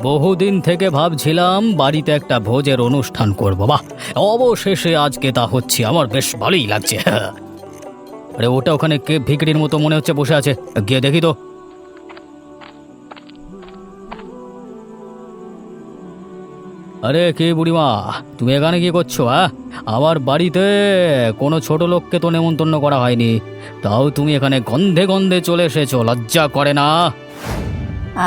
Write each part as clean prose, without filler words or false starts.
বহুদিন থেকে ভাবছিলাম বাড়িতে একটা ভোজের অনুষ্ঠান করব। বাহ, অবশেষে আজকে তা হচ্ছে। আমার বেশ ভালোই লাগছে। আরে ওটা ওখানে কে ভিখিরির মতো মনে হচ্ছে বসে আছে, গিয়ে দেখি তো। আরে কে বুড়িমা, তুমি এখানে কি করছো? আমার বাড়িতে কোনো ছোট লোককে তো নেমন্তন্ন করা হয়নি, তাও তুমি এখানে গন্ধে গন্ধে চলে এসেছো, লজ্জা করে না?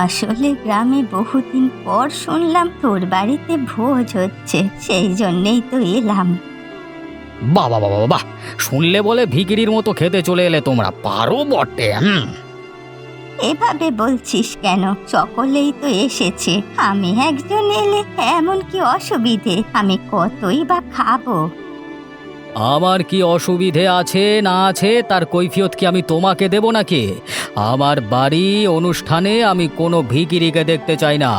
আসলে গ্রামে বহুদিন পর শুনলাম তোর বাড়িতে ভোজ হচ্ছে, সেই জন্যেই তো এলাম। বাহ বাহ বাহ বাহ, শুনলে বলে ভিখিরির মতো খেতে চলে এলে তোমরা, পারো বটে। এভাবে বলছিস কেন? সকলেই তো এসেছে, আমি একজন এলে এমন কি অসুবিধে? আমি কতই বা খাবো। আমার কি অসুবিধে আছে না আছে তার কৈফিয়ত কি আমি তোমাকে দেব নাকি? আমার বাড়ি অনুষ্ঠানে আমি কোনো ভিখিরিকে দেখতে চাই না।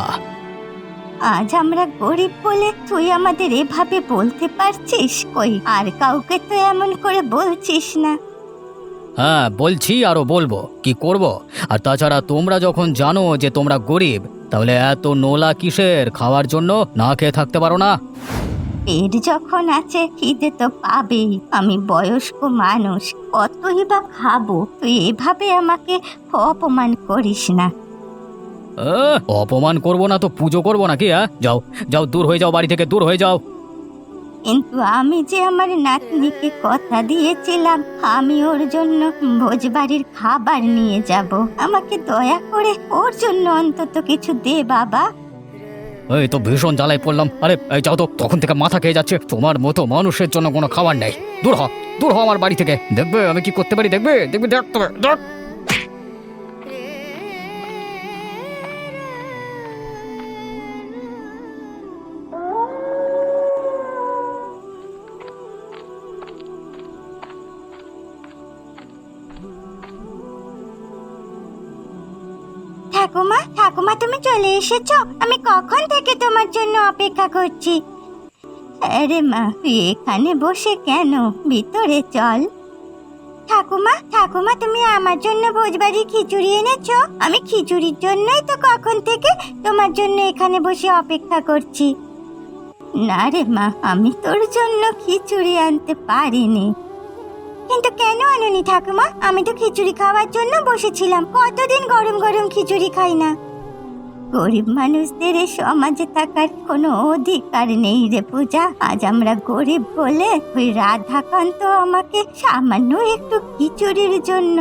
আজ আমরা গরিব বলে তুই আমাদের এভাবে বলতে পারছিস? কই আর কাউকে তো এমন করে বলছিস না। হ্যাঁ বলছি, আরো বলবো, কি করব? আর তাছাড়া তোমরা যখন জানো যে তোমরা গরিব, তাহলে এত নোলা কিসের? খাওয়ার জন্য না খেয়ে থাকতে পারো না? পেট যখন আছে খিদে তো পাবেই। আমি বয়স্ক মানুষ, কতই বা খাবো? তুই এভাবে আমাকে অপমান করিস না। অপমান করব না তো পুজো করবো নাকি? যাও যাও, দূর হয়ে যাও, বাড়ি থেকে দূর হয়ে যাও। কিন্তু আমি যে আমার নাতনিকে কথা দিয়েছিলাম, আমি ওর জন্য ভোজবাড়ির খাবার নিয়ে যাব। আমাকে দয়া করে ওর জন্য অন্তত কিছু দে বাবা। এই তো ভীষণ জ্বালায় পড়লাম। আরে এই যাও তো, তখন থেকে মাথা খেয়ে যাচ্ছে। তোমার মতো মানুষের জন্য কোনো খাবার নেই। দূর হ, দূর হ আমার বাড়ি থেকে। দেখবে আমি কি করতে পারি, দেখবে দেখবে, দেখতে হবে, দেখ। ঠাকুমা, ঠাকুমা তুমি চলে এসেছো? আমি কখন থেকে তোমার জন্য অপেক্ষা করছি। আরে মা, তুই এখানে বসে কেন? ভিতরে চল। ঠাকুমা, ঠাকুমা তুমি আমার জন্য ভোজবাড়ির খিচুড়ি এনেছো? আমি খিচুড়ির জন্যই তো কখন থেকে তোমার জন্য এখানে বসে অপেক্ষা করছি। না রে মা, আমি তোর জন্য খিচুড়ি আনতে পারিনি। কিন্তু কেন আনোনি ঠাকুমা? আমি তো খিচুড়ি খাওয়ার জন্য বসেছিলাম। কতদিন গরম গরম খিচুড়ি খাই না। গরিব মানুষদের এই সমাজে থাকার কোনো অধিকার নেই রে পূজা। আজ আমরা গরিব বলে ওই রাধাকান্ত আমাকে সামান্য একটু খিচুড়ির জন্য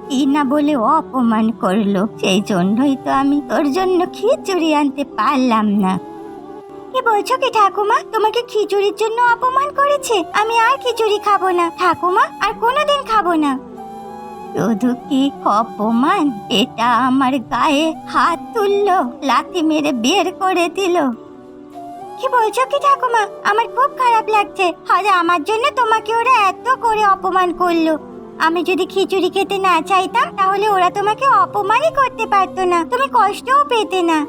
কি না বলে অপমান করলো। সেই জন্যই তো আমি তোর জন্য খিচুড়ি আনতে পারলাম না। কি বলছো কি ঠাকুমা? তোমাকে খিচুড়ির জন্য অপমান করেছে? আমি আর খিচুড়ি খাবো না ঠাকুমা, আর কোনোদিন খাবো না। শুধু কি অপমান? এটা আমার গায়ে হাত তুললো, লাথি মেরে বের করে দিল। কি বলছো কি ঠাকুমা? আমার খুব খারাপ লাগছে। আজ আমার জন্য তোমাকে ওরা এত করে অপমান করলো। আমি যদি খিচুড়ি খেতে না চাইতাম, তাহলে ওরা তোমাকে অপমানই করতে পারতো না, তুমি কষ্টও পেতে না।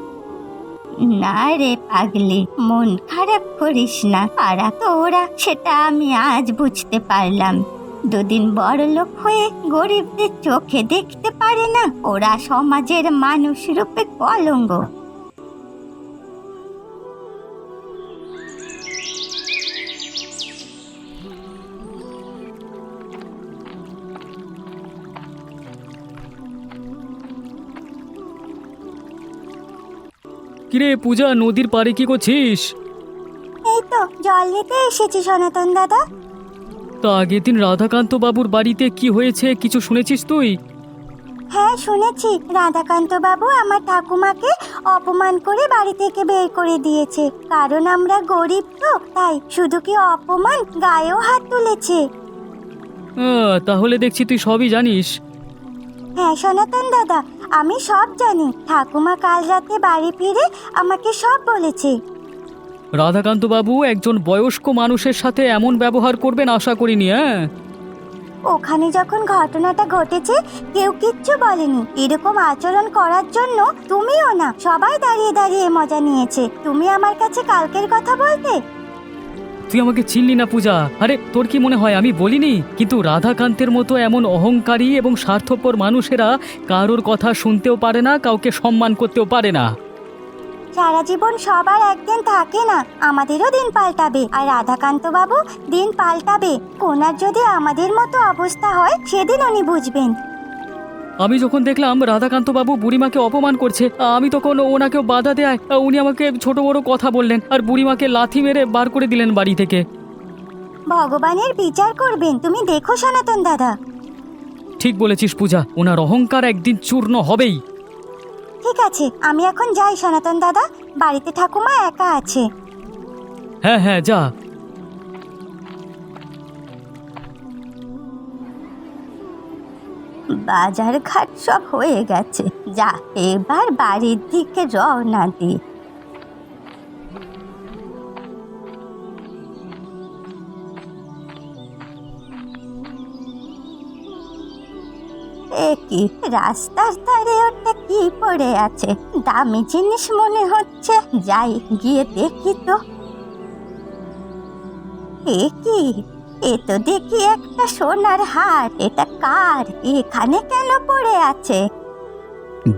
না রে পাগলি, মন খারাপ করিস না। পারা তো ওরা, সেটা আমি আজ বুঝতে পারলাম। দুদিন বড়লোক হয়ে গরিবদের চোখে দেখতে পারে না। ওরা সমাজের মানুষ রূপে কলঙ্ক। কিরে পূজা, নদীর পাড়ে কি করছিস? এই তো জল নিতে এসেছি সনাতন দাদা। তা আগের দিন রাধাকান্ত বাবুর বাড়িতে কি হয়েছে কিছু শুনেছিস তুই? হ্যাঁ শুনেছি, রাধাকান্ত বাবু আমার ঠাকুমাকে অপমান করে বাড়ি থেকে বের করে দিয়েছে। কারণ আমরা গরিব তো, তাই। শুধু কি অপমান, গায়েও হাত তুলেছে। তাহলে দেখছি তুই সবই জানিস। হ্যাঁ সনাতন দাদা, আমি সব জানি। ঠাকুমা কাল রাতে বাড়ি ফিরে আমাকে সব বলেছে। রাধাকান্ত বাবু একজন বয়স্ক মানুষের সাথে এমন ব্যবহার করবেন আশা করিনি। ওখানে যখন ঘটনাটা ঘটেছে কেউ কিচ্ছু বলেনি। এরকম আচরণ করার জন্য তুমিও না, সবাই দাঁড়িয়ে দাঁড়িয়ে মজা নিয়েছে। তুমি আমার কাছে কালকের কথা বলতে। তুই আমাকে চিনলি না পূজা? আরে তোর কি মনে হয় আমি বলিনি? কিন্তু রাধাকান্তের মতো এমন অহংকারী এবং স্বার্থপর মানুষেরা কারোর কথা শুনতেও পারে না, কাউকে সম্মান করতেও পারে না। সারা জীবন সবার একদিন থাকে না, আমাদেরও দিন পাল্টাবে, আর রাধাকান্ত বাবু দিন পাল্টাবে। ওনার যদি আমাদের মতো অবস্থা হয় সেদিন উনি বুঝবেন। আমি যখন দেখলাম রাধাকান্ত বাবু বুড়িমাকে অপমান করছে, আমি তখন ওনাকেও বাধা দেয়। উনি আমাকে ছোট বড় কথা বললেন আর বুড়িমাকে লাথি মেরে বার করে দিলেন বাড়ি থেকে। ভগবানের বিচার করবেন, তুমি দেখো সনাতন দাদা। ঠিক বলেছিস পূজা, ওনার অহংকার একদিন চূর্ণ হবেই। ঠিক আছে, আমি এখন যাই সনাতন দাদা, বাড়িতে ঠাকুমা একা আছে। হ্যাঁ হ্যাঁ, যা। বাজার ঘাট সব হয়ে গেছে, যা এবার বাড়ির দিকে রওনা দি। কি রাস্তার ধারে ওটা কি পড়ে আছে? দামি জিনিস মনে হচ্ছে, যাই গিয়ে দেখি তো। কি এ তো দেখি একটা সোনার হার, এটা কার? এখানে কেন পড়ে আছে?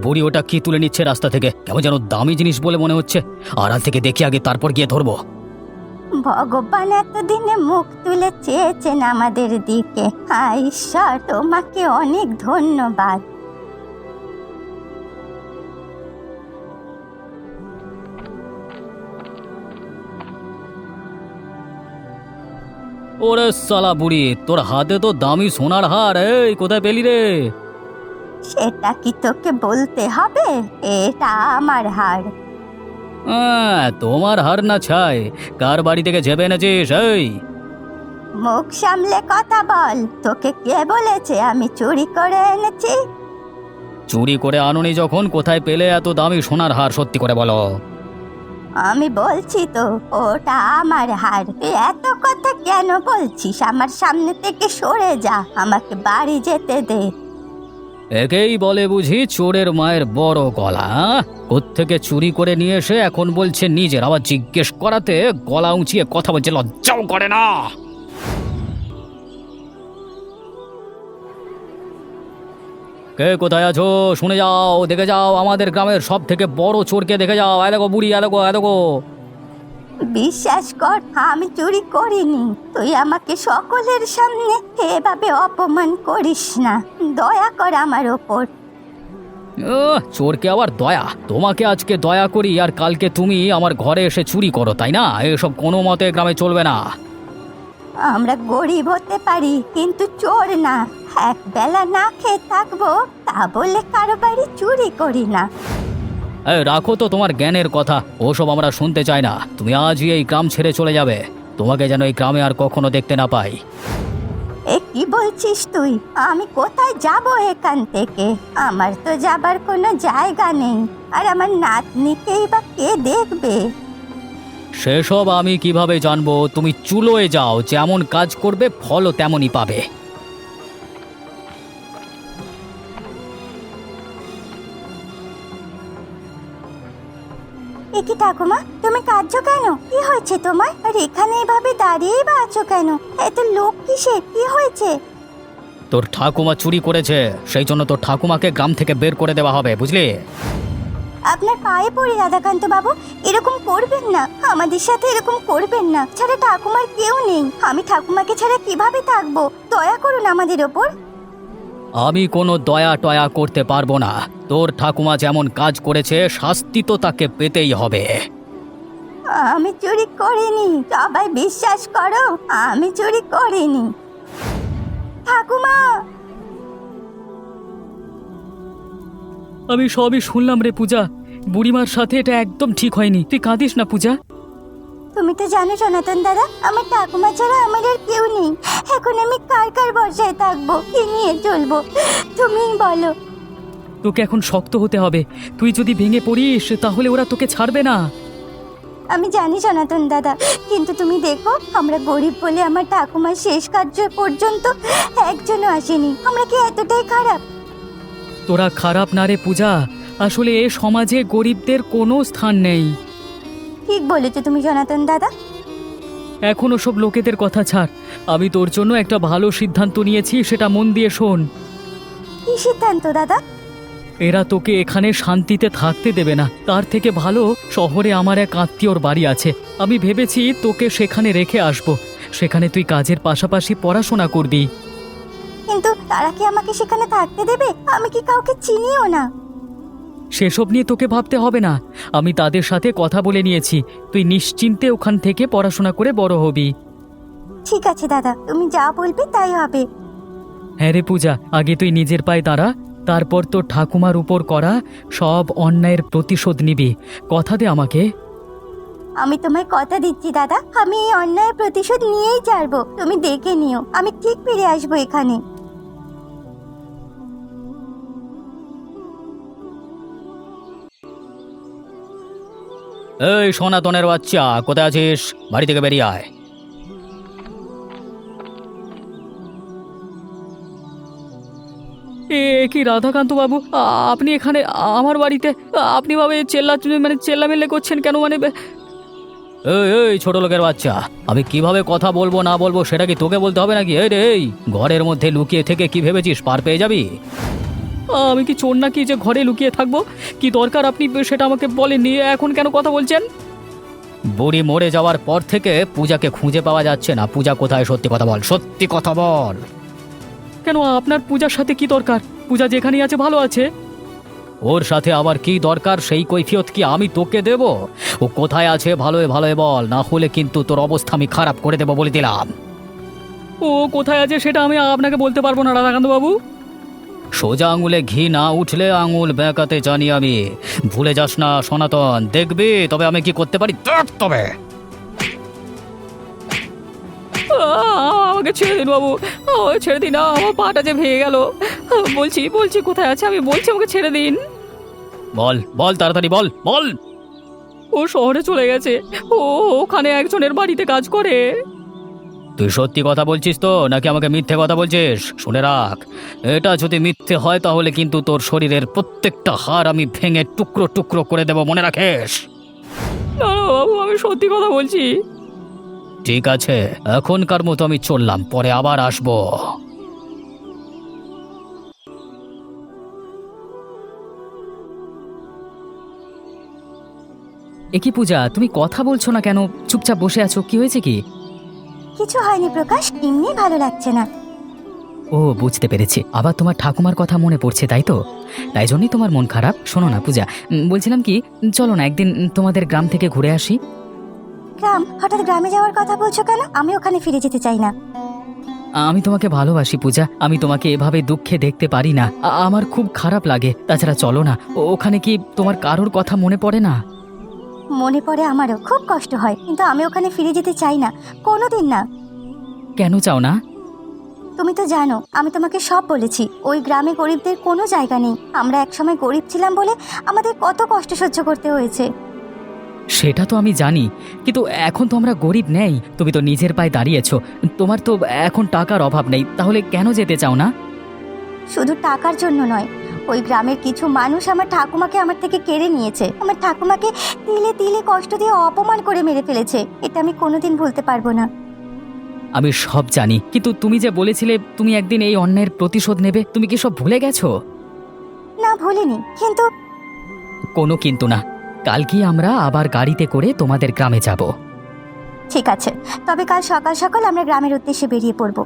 বুড়ি ওটা কি তুলে নিচ্ছে রাস্তা থেকে, কেমন যেন দামি জিনিস বলে মনে হচ্ছে। আড়াল থেকে দেখি আগে, তারপর গিয়ে ধরবো। ভগবান এতদিনে মুখ তুলে চেয়েছেন আমাদের দিকে, ঈশ্বর তোমাকে অনেক ধন্যবাদ। ওরে সালা বুড়ি, তোর হাতে তো দামি সোনার হার, এই কোথায় পেলি রে? সেটা কি তোকে বলতে হবে? এটা আমার হার। তোমার হার না ছাই, কার বাড়ি থেকে ঝেপে এনেছিস? এই মুখ সামলে কথা বল, তোকে কে বলেছে আমি চুরি করে এনেছি? চুরি করে আনুনি যখন, কোথায় পেলে এত দামি সোনার হার, সত্যি করে বলো। আমি বলছি তো, ওটা আমার হার। তুই এত কথা কেন বলছিস? আমার সামনে থেকে সরে যা, আমাকে বাড়ি যেতে দে। একেই বলে বুঝি চোরের মায়ের বড় গলা। কোত্থেকে চুরি করে নিয়ে এসে এখন বলছে নিজের, আবার জিজ্ঞেস করাতে গলা উঁচিয়ে কথা বলছে, লজ্জাও করে না? কে কোথায় আছো? শুনে যাও, দেখে যাও, আমাদের গ্রামের সব থেকে বড় চোরকে দেখে যাও। এ দেখো বুড়ি, এ দেখো, এ দেখো। বিশ্বাস কর, আমি চুরি করিনি। তুই আমাকে সকলের সামনে এভাবে অপমান করিস না, দয়া কর আমার ওপর। চোরকে আবার দয়া? তোমাকে আজকে দয়া করি আর কালকে তুমি আমার ঘরে এসে চুরি করো, তাই না? এসব কোনো মতে গ্রামে চলবে না। আমরা গরিব হতে পারি, কিন্তু চোর না। এক বেলা না খেয়ে থাকবো, তা বলে কারো বাড়ি চুরি করি না। রাখো তো তোমার জ্ঞানের কথা, ওসব আমরা শুনতে চাই না। তুমি আজই এই গ্রাম ছেড়ে চলে যাবে, তোমাকে যেন এই গ্রামে আর কখনো দেখতে না পাই। এ কি বলছিস তুই? আমি কোথায় যাব এখান থেকে? আমার তো যাবার কোনো জায়গা নেই, আর আমার নাতনিকেই বা কে দেখবে? সেসব আমি কিভাবে জানবো? তুমি চুলোয় যাও, যেমন কাজ করবে ফলও তেমনই পাবে। এ কি ঠাকুমা, তুমি কাঁদছো কেন? কি হয়েছে তোমার? আর এখানে এভাবে দাঁড়িয়েই বা আছো কেন? এত লোক কিসের? কি হয়েছে? তোর ঠাকুমা চুরি করেছে, সেই জন্য তোর ঠাকুমাকে গ্রাম থেকে বের করে দেওয়া হবে, বুঝলি? আপনার পায়ে পড়ি রাধাকান্ত বাবু, এরকম করবেন না, আমাদের সাথে এরকম করবেন না। ছাড়া ঠাকুমার কেউ নেই, আমি ঠাকুমাকে ছাড়া কিভাবে থাকবো? দয়া করুন আমাদের ওপর। আমি কোনো দয়া টয়া করতে পারবো না। তোর ঠাকুমা যেমন কাজ করেছে, শাস্তি তো তাকে পেতেই হবে। আমি চুরি করিনি, সবাই বিশ্বাস করো, আমি চুরি করিনি। ঠাকুমা! আমি সবই শুনলাম রে পূজা, বুড়িমার সাথে এটা একদম ঠিক হয়নি। তুই কাঁদিস না পূজা। তুমি তো জানো সনাতন দাদা, আমার ঠাকুমা ছাড়া আমার আর কেউ নেই। এখন আমি কার কার ভরসায় থাকবো, কি নিয়ে চলবো? তুমিই বলো। তোকে এখন শক্ত হতে হবে। তুই যদি ভেঙে পড়িস তাহলে ওরা তোকে ছাড়বে না। আমি জানি সনাতন দাদা, কিন্তু তুমি দেখো, আমরা গরিব বলে আমার ঠাকুমার শেষ কার্য পর্যন্ত একজনও আসেনি। আমরা কি এতটাই খারাপ? তোরা খারাপ না রে পূজা, আসলে এ সমাজে গরিবদের কোনো স্থান নেই। ঠিক বলেছো তুমি সনাতন দাদা। এখন ওসব লোকেদের কথা ছাড়, আমি তোর জন্য একটা ভালো সিদ্ধান্ত নিয়েছি, সেটা মন দিয়ে শোন। কি সিদ্ধান্ত দাদা? এরা তোকে এখানে শান্তিতে থাকতে দেবে না, তার থেকে ভালো শহরে আমার এক আত্মীয়র বাড়ি আছে, আমি ভেবেছি তোকে সেখানে রেখে আসব। সেখানে তুই কাজের পাশাপাশি পড়াশোনা করবি। কিন্তু তারা কি আমাকে সেখানে থাকতে দেবে? আমি কি কাউকে চিনিও না। সেসব নিয়ে তোকে ভাবতে হবে না, আমি তাদের সাথে কথা বলে নিয়েছি, তুই নিশ্চিন্তে ওখান থেকে পড়াশোনা করে বড় হবি। ঠিক আছে দাদা, তুমি যা বলবে তাই হবে। হ্যাঁ রে পূজা, আগে তুই নিজের পায়ে দাঁড়া, তারপর তোর ঠাকুমার উপর করা সব অন্যায়ের প্রতিশোধ নিবি। কথা দে আমাকে। আমি তোমায় কথা দিচ্ছি দাদা, আমি এই অন্যায়ের প্রতিশোধ নিয়েই ছাড়বো। তুমি দেখে নিও, আমি ঠিক ফিরে আসবো এখানে। এই সনাতনের বাচ্চা, কোথায় আছিস? বাড়ি থেকে বেরিয়ে আয়। কি রাধাকান্ত বাবু, আপনি এখানে আমার বাড়িতে? আপনি ভাবে চেল্লামেল্লে করছেন কেন? এই এই ছোট লোকের বাচ্চা, আমি কিভাবে কথা বলবো না বলবো সেটা কি তোকে বলতে হবে নাকি? এই রে, এই ঘরের মধ্যে লুকিয়ে থেকে কি ভেবেছিস পার পেয়ে যাবি? আমি কি চোর নাকি যে ঘরে লুকিয়ে থাকবো? কি দরকার আপনি সেটা আমাকে বলেননি, এখন কেন কথা বলছেন? বুড়ি মরে যাওয়ার পর থেকে পূজাকে খুঁজে পাওয়া যাচ্ছে না। পূজা কোথায়? সত্যি কথা বল, সত্যি কথা বল। কেন, আপনার পূজার সাথে কি দরকার? পূজা যেখানেই আছে ভালো আছে। ওর সাথে আবার কি দরকার? সেই কৈফিয়ত কি আমি তোকে দেব? ও কোথায় আছে ভালোয় ভালোয় বল, না হলে কিন্তু তোর অবস্থা আমি খারাপ করে দেবো বলে দিলাম। ও কোথায় আছে সেটা আমি আপনাকে বলতে পারবো না রাধাকান্ত বাবু। সোজা আঙুলে ঘি না উঠলে আঙুল বেঁকাতে জানি আমি। ভুলে যাস না সনাতন, দেখবি তবে আমি কি করতে পারি, দেখ তবে। আমাকে ছেড়ে দিন বাবু, আমাকে ছেড়ে দিন, আমার পাটা যে ভেঙে গেল। বলছি বলছি কোথায় আছে আমি বলছি, আমাকে ছেড়ে দিন। বল বল, তাড়াতাড়ি বল বল। ও শহরে চলে গেছে, ও ওখানে একজনের বাড়িতে কাজ করে। তুই সত্যি কথা বলছিস তো, নাকি আমাকে মিথ্যে কথা বলছিস? শুনে রাখ, এটা যদি মিথ্যে হয় তাহলে কিন্তু তোর শরীরের প্রত্যেকটা হাড় আমি ভেঙে টুকরো টুকরো করে দেব, মনে রাখিস। না বাবু, আমি সত্যি কথা বলছি। ঠিক আছে, এখনকার মতো আমি চললাম, পরে আবার আসবো। একি পূজা, তুমি কথা বলছো না কেন? চুপচাপ বসে আছো, কি হয়েছে কি? কিছু হয়নি প্রকাশ, এমনি ভালো লাগছে না। ও বুঝতে পেরেছি, আবার তোমার ঠাকুমার কথা মনে পড়ছে তাই তো? তাই জন্যই তোমার মন খারাপ। শোনো না পূজা, বলছিলাম কি, চলো না একদিন তোমাদের গ্রাম থেকে ঘুরে আসি। গ্রাম? হঠাৎ গ্রামে যাওয়ার কথা বলছো কেন? আমি ওখানে ফিরে যেতে চাই না। আমি তোমাকে ভালোবাসি পূজা, আমি তোমাকে এভাবে দুঃখে দেখতে পারি না, আমার খুব খারাপ লাগে। তাছাড়া চলো না, ওখানে কি তোমার কারোর কথা মনে পড়ে না? মনে পড়ে, আমারও খুব কষ্ট হয়, কিন্তু আমি ওখানে ফিরে যেতে চাই না, কোনোদিন না। কেন চাও না? তুমি তো জানো, আমি তোমাকে সব বলেছি, ওই গ্রামে গরিবদের কোনো জায়গা নেই। আমরা একসময় গরিব ছিলাম বলে আমাদের কত কষ্ট সহ্য করতে হয়েছে। সেটা তো আমি জানি, কিন্তু এখন তো আমরা গরিব নেই। তুমি তো নিজের পায়ে দাঁড়িয়েছো, তোমার তো এখন টাকার অভাব নেই, তাহলে কেন যেতে চাও না? শুধু টাকার জন্য নয়, ওই গ্রামের কিছু মানুষ আমার ঠাকুমাকে আমার থেকে কেড়ে নিয়েছে। আমার ঠাকুমাকে তিলে তিলে কষ্ট দিয়ে অপমান করে মেরে ফেলেছে। এটা আমি কোনোদিন ভুলতে পারবো না। আমি সব জানি, কিন্তু তুমি যে বলেছিলে তুমি একদিন এই অন্যায়ের প্রতিশোধ নেবে, তুমি কি সব ভুলে গেছো? না, ভুলিনি, কিন্তু কোনো কিন্তু না, কালকে আমরা আবার গাড়িতে করে তোমাদের গ্রামে যাব। ঠিক আছে, তবে কাল সকাল সকাল আমরা গ্রামের উদ্দেশ্যে বেরিয়ে পড়ব।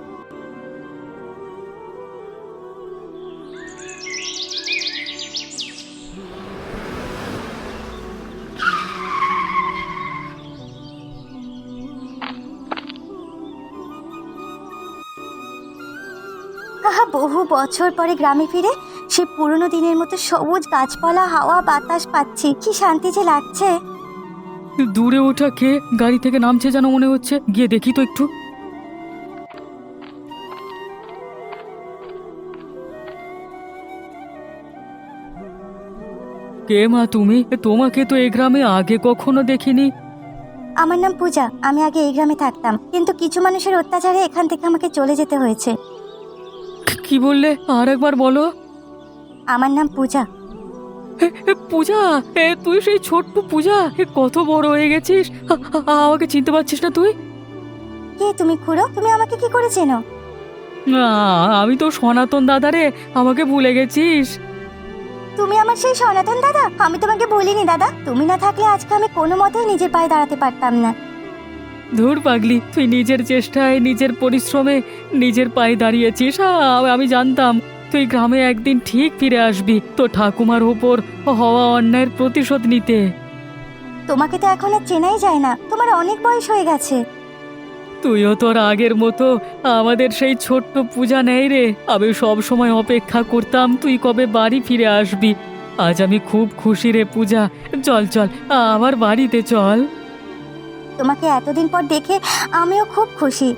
আহা, বহু বছর পরে গ্রামে ফিরে সে পুরনো দিনের মতো সবুজ গাছপালা, হাওয়া বাতাস পাচ্ছি, কি শান্তি যে লাগছে। দূরে ওঠা কে গাড়ি থেকে নামছে যেন মনে হচ্ছে, গিয়ে দেখি তো একটু। কে মা তুমি? তোমাকে তো এই গ্রামে আগে কখনো দেখিনি। আমার নাম পূজা, আমি আগে এই গ্রামে থাকতাম, কিন্তু কিছু মানুষের অত্যাচারে এখান থেকে আমাকে চলে যেতে হয়েছে। কি বললে? আর একবার বলো। আমার নাম পূজা। পূজা, তুই সেই ছোট্ট পূজা, কত বড় হয়ে গেছিস। আমাকে চিনতে পারছিস না তুই? কে তুমি খুড়ো? তুমি আমাকে কি করে চেনো? না, আমি তো সনাতন দাদা রে, আমাকে ভুলে গেছিস? তুমি আমার সেই সনাতন দাদা? আমি তোমাকে বলিনি দাদা, তুমি না থাকলে আজকে আমি কোনো মতেই নিজের পায়ে দাঁড়াতে পারতাম না। ধুর পাগলি, তুই নিজের চেষ্টায় নিজের পরিশ্রমে নিজের পায়ে দাঁড়িয়েছিস। আমি জানতাম তুই গ্রামে একদিন ঠিক ফিরে আসবি তো ঠাকুমার উপর হওয়া অন্যায়ের প্রতিশোধ নিতে। তোমাকে তো এখন আর চেনাই যায় না, তোমার অনেক বয়স হয়ে গেছে। তুইও তোর আগের মতো আমাদের সেই ছোট্ট পূজা নেই রে। আমি সব সময় অপেক্ষা করতাম তুই কবে বাড়ি ফিরে আসবি। আজ আমি খুব খুশি রে পূজা। চল চল আমার বাড়িতে চল। তোমাকে এতদিন পর দেখে আমিও খুব খুশি।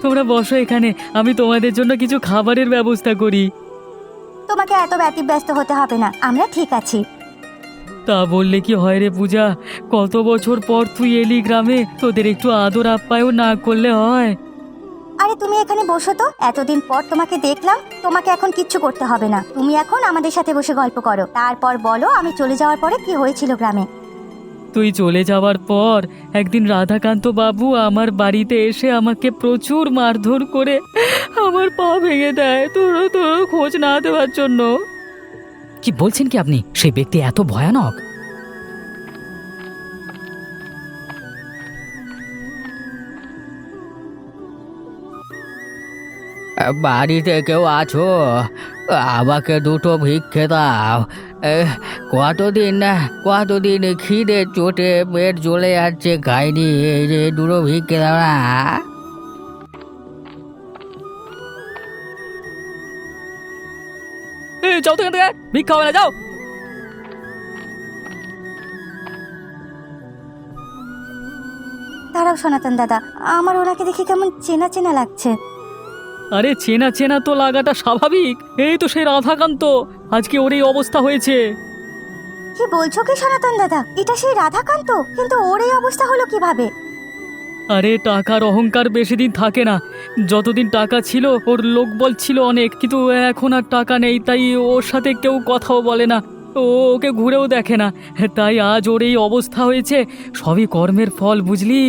তোমরা বসো এখানে, আমি তোমাদের জন্য কিছু খাবারের ব্যবস্থা করি। তোমাকে এত ব্যতিব্যস্ত হতে হবে না, আমরা ঠিক আছি। তা বললে কি হয় রে পূজা, কত বছর পর তুই এলি গ্রামে, তোদের একটু আদর আপ্যায়ন না করলে হয়? আরে তুমি এখানে বসো তো, এতদিন পর তোমাকে দেখলাম। তোমাকে এখন কিচ্ছু করতে হবে না, তুমি এখন আমাদের সাথে বসে গল্প করো। তারপর বলো আমি চলে যাওয়ার পরে কি হয়েছিল গ্রামে। তুই চলে যাওয়ার পর একদিন রাধাকান্ত বাবু আমার বাড়িতে এসে আমাকে প্রচুর মারধর করে আমার পা ভেঙে দেয় তোর খোঁজ না দেওয়ার জন্য। কি বলছেন কি আপনি? সেই ব্যক্তি এত ভয়ানক? বাড়িতে কেউ আছো? আমাকে দুটো ভিক্ষে দাও। কতদিন খিদে চোটে পেট জ্বলে যাচ্ছে, খাইনি। এই যে দুটো ভিক্ষে দাও না। যাও তো এখান থেকে, ভিক্ষা হবে না, যাও। দাঁড়াও সনাতন দাদা, আমার ওনাকে দেখে কেমন চেনা চেনা লাগছে। আরে চেনা চেনা তো লাগাটা স্বাভাবিক, এই তো সেই রাধাকান্ত, আজকে ওর এই অবস্থা হয়েছে। কি বলছো কি সনাতন দাদা? এটা সেই রাধাকান্ত, কিন্তু ওর এই অবস্থা হলো কিভাবে? আরে টাকার অহংকার বেশি দিন থাকে না। যতদিন টাকা ছিল ওর লোকবল ছিল অনেক, কিন্তু এখন আর টাকা নেই, তাই ওর সাথে কেউ কথাও বলে না, ওকে ঘুরেও দেখে না। তাই আজ ওর এই অবস্থা হয়েছে, সবই কর্মের ফল, বুঝলি?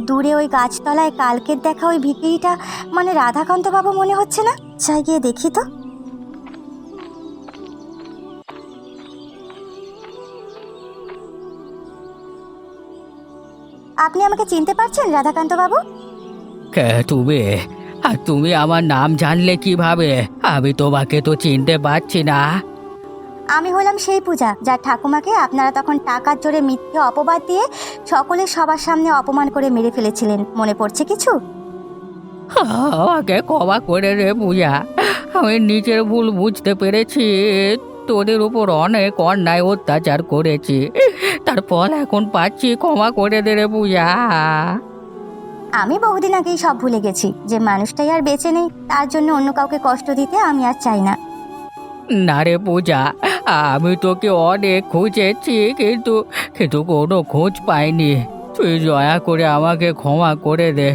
দূরে ওই গাছতলায় কালকের দেখা ওই ভিখিরিটা মানে রাধাকান্ত বাবু মনে হচ্ছে না? যাই গিয়ে দেখি তো। আপনি আমাকে চিনতে পারছেন রাধাকান্ত বাবু? কে তুমি? আর তুমি আমার নাম জানলে কিভাবে? আমি তোমাকে তো চিনতে পারছি না। আমি হলাম সেই পূজা, যার ঠাকুমাকে আপনারা তখন টাকার জোরে মিথ্যে অপবাদ দিয়ে সকলের সবার সামনে অপমান করে মেরে ফেলেছিলেন। মনে পড়ছে কিছু? আমাকে ক্ষমা করে রে পূজা, আমি নিজের ভুল বুঝতে পেরেছি। তোদের উপর অনেক অন্যায় অত্যাচার করেছি, তার ফল এখন পাচ্ছি। ক্ষমা করে দে রে পূজা। আমি বহুদিন আগেই সব ভুলে গেছি। যে মানুষটাই আর বেঁচে নেই, তার জন্য অন্য কাউকে কষ্ট দিতে আমি আর চাই না। না রে পূজা, আমি তোকে অনেক খুঁজেছি, কিন্তু কিন্তু কোনো খোঁজ পাইনি। তুই দয়া করে আমাকে ক্ষমা করে দে,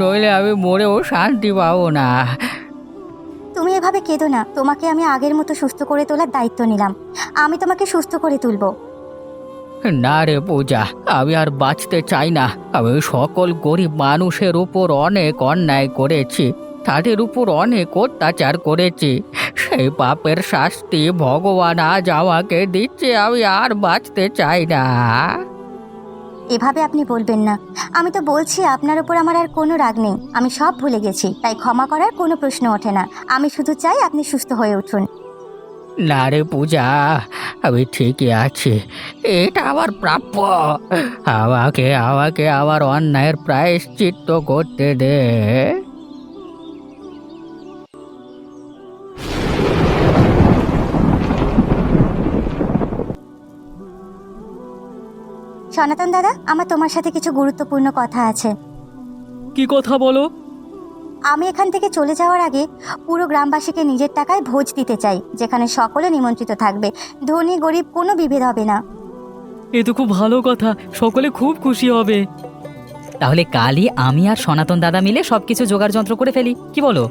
নইলে আমি মরেও শান্তি পাবো না। তুমি এভাবে কেঁদো না, তোমাকে আমি আগের মতো সুস্থ করে তোলার দায়িত্ব নিলাম। আমি তোমাকে সুস্থ করে তুলবো। না রে পূজা, আমি আর বাঁচতে চাই না। আমি সকল গরিব মানুষের উপর অনেক অন্যায় করেছি, তাদের উপর অনেক অত্যাচার করেছি। সেই পাপের শাস্তি ভগবান আজ আমাকে দিচ্ছে। আমি আর বাঁচতে চাই না। এভাবে আপনি বলবেন না। আমি তো বলছি আপনার উপর আমার আর কোনো রাগ নেই, আমি সব ভুলে গেছি, তাই ক্ষমা করার কোনো প্রশ্ন ওঠে না। আমি শুধু চাই আপনি সুস্থ হয়ে উঠুন। না রে পূজা, আমি ঠিকই আছি, এটা আমার প্রাপ্য। আমাকে আমাকে আমার অন্যায়ের প্রায়শ্চিত্ত করতে দে। সনাতন দাদা, আমার তোমার সাথে কিছু গুরুত্বপূর্ণ কথা আছে। কি কথা বলো? আমি এখান থেকে চলে যাওয়ার আগে পুরো গ্রামবাসীকে নিজের টাকায় ভোজ দিতে চাই, যেখানে সকলে নিমন্ত্রিত থাকবে। ধনী গরিব কোনো বিভেদ হবে না। এ তো খুব ভালো কথা, সকলে খুব খুশি হবে। তাহলে কালই আমি আর সনাতন দাদা মিলে সবকিছু জোগাড় যন্ত্র করে ফেলি, কি বলো?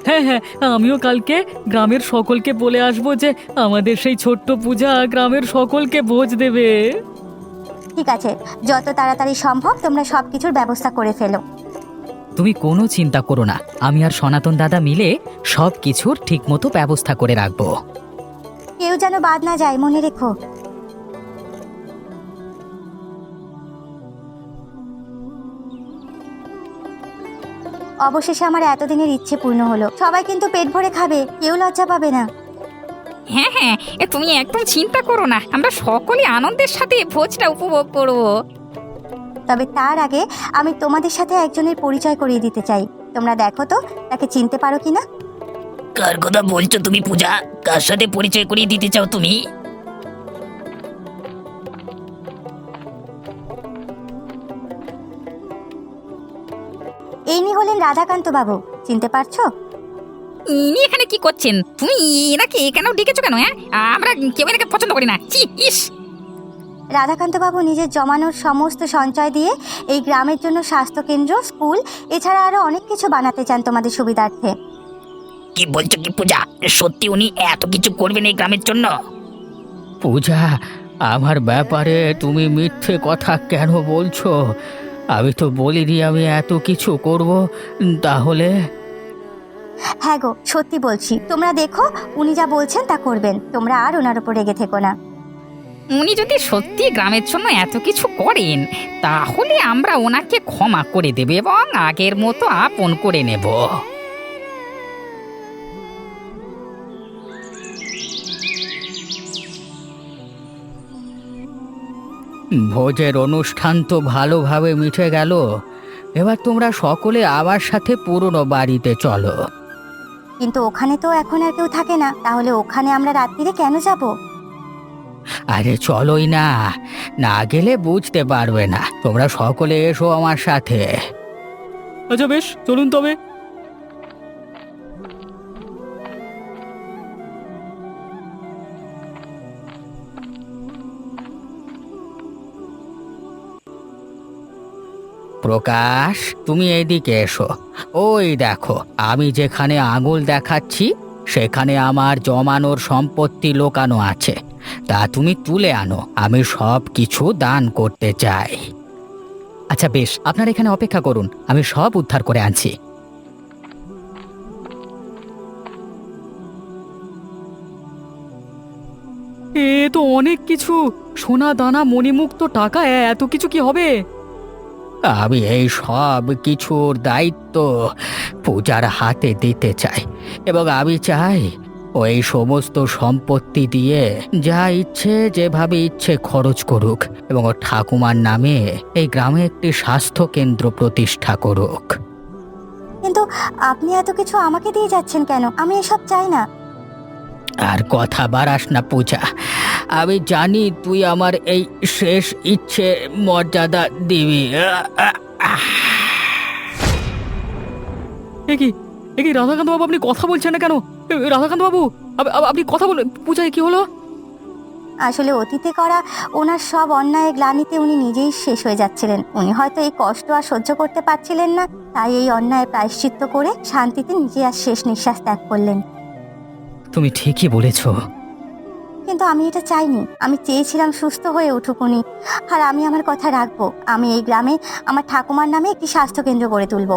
হ্যাঁ হ্যাঁ, আমিও কালকে গ্রামের সকলকে বলে আসবো যে আমাদের সেই ছোট্ট পূজা গ্রামের সকলকে ভোজ দেবে। ঠিক আছে, যত তাড়াতাড়ি সম্ভব তোমরা সব কিছুর ব্যবস্থা করে ফেলো। তুমি কোনো চিন্তা করো না, আমি আর সনাতন দাদা মিলে সব কিছুর ঠিকমতো ব্যবস্থা করে রাখবো। কেউ যেন বাদ না যায়, মনে রেখো। অবশেষে আমার এতদিনের ইচ্ছে পূর্ণ হলো। সবাই কিন্তু পেট ভরে খাবে, কেউ লজ্জা পাবে না। হ্যাঁ হ্যাঁ, তুমি একদম চিন্তা করো না, আমরা সকলে আনন্দের সাথে ভোজটা উপভোগ করব। তবে তার আগে আমি তোমাদের সাথে একজনের পরিচয় করিয়ে দিতে চাই। তোমরা দেখো তো তাকে চিনতে পারো কিনা। কার কথা বলছো তুমি পূজা? কার সাথে পরিচয় করিয়ে দিতে চাও তুমি? ইনি হলেন রাধাকান্ত বাবু, চিনতে পারছো? ইনি এখানে কি করছেন? তুমি এনাকে কেন ডেকেছো কেন? হ্যাঁ, আমরা কেউ এনাকে পছন্দ করি না। ছি, ইস। রাধাকান্ত বাবু নিজের জমানোর সমস্ত সঞ্চয় দিয়ে এই গ্রামের জন্য স্বাস্থ্যকেন্দ্র, স্কুল, এছাড়া আরো অনেক কিছু বানাতে চান তোমাদের সুবিধার্থে। কি বলছো কি পূজা? সত্যি উনি এত কিছু করবেন এই গ্রামের জন্য? পূজা, আমার ব্যাপারে তুমি মিথ্যে কথা কেন বলছো? আমি তো বলিনি আমি এত কিছু করব। তাহলে হ্যাঁ গো, সত্যি বলছি। তোমরা দেখো উনি যা বলছেন তা করবেন। তোমরা আর ওনার উপর রেগে থেকো না। উনি যদি সত্যি গ্রামের জন্য এত কিছু করেন তাহলে আমরা ওনাকে ক্ষমা করে দেব এবং আগের মতো আপন করে নেব। ভোজের অনুষ্ঠান তো ভালোভাবে মিটে গেল। এবার তোমরা সকলে আমার সাথে পুরনো বাড়িতে চলো। কিন্তু ওখানে তো এখন আর কেউ থাকে না, তাহলে ওখানে আমরা রাত্রিরে কেন যাব? আরে চলোই না, না গেলে বুঝতে পারবে না। তোমরা সকলে এসো আমার সাথে। আচ্ছা বেশ, চলুন তবে। প্রকাশ, তুমি এইদিকে এসো। ওই দেখো, আমি যেখানে আঙুল দেখাচ্ছি সেখানে আমার জমানোর সম্পত্তি লোকানো আছে। তা তুমি তুলে আনো, আমি সব কিছু দান করতে চাই। আচ্ছা বেশ, আপনারা এখানে অপেক্ষা করুন, আমি সব উদ্ধার করে আনছি। এ তো অনেক কিছু, সোনা দানা মণিমুক্ত টাকা, এত কিছু কি হবে? আমি এই সব কিছুর দায়িত্ব পূজার হাতে দিতে চাই এবং আমি চাই ওই সমস্ত সম্পত্তি দিয়ে যা ইচ্ছে যেভাবে ইচ্ছে খরচ করুক এবং ওর ঠাকুমার নামে এই গ্রামে একটি স্বাস্থ্য কেন্দ্র প্রতিষ্ঠা করুক। কিন্তু আপনি এত কিছু আমাকে দিয়ে যাচ্ছেন কেন? আমি এসব চাই না। আর কথা বাড়াস না পূজা, আমি জানি তুই আমার এই শেষ ইচ্ছে মর্যাদা দিবি। একি রাধাকান্ত বাবু, আপনি কথা বলছেন না কেন? রাধাকান্ত বাবু, আপনি কথা বলুন। পূজায় কি হলো? আসলে অতীতে করা ওনার সব অন্যায় গ্লানিতে উনি নিজেই শেষ হয়ে যাচ্ছিলেন। উনি হয়তো এই কষ্ট আর সহ্য করতে পারছিলেন না, তাই এই অন্যায় প্রায়শ্চিত্ত করে শান্তিতে নিজে আর শেষ নিঃশ্বাস ত্যাগ করলেন। তুমি ঠিকই বলেছ। কিন্তু আমি এটা চাইনি। আমি চেয়েছিলাম সুস্থ হয়ে উঠুক উনি, আর আমি আমার কথা রাখবো। আমি এই গ্রামে আমার ঠাকুমার নামে একটি স্বাস্থ্য কেন্দ্র গড়ে তুলব।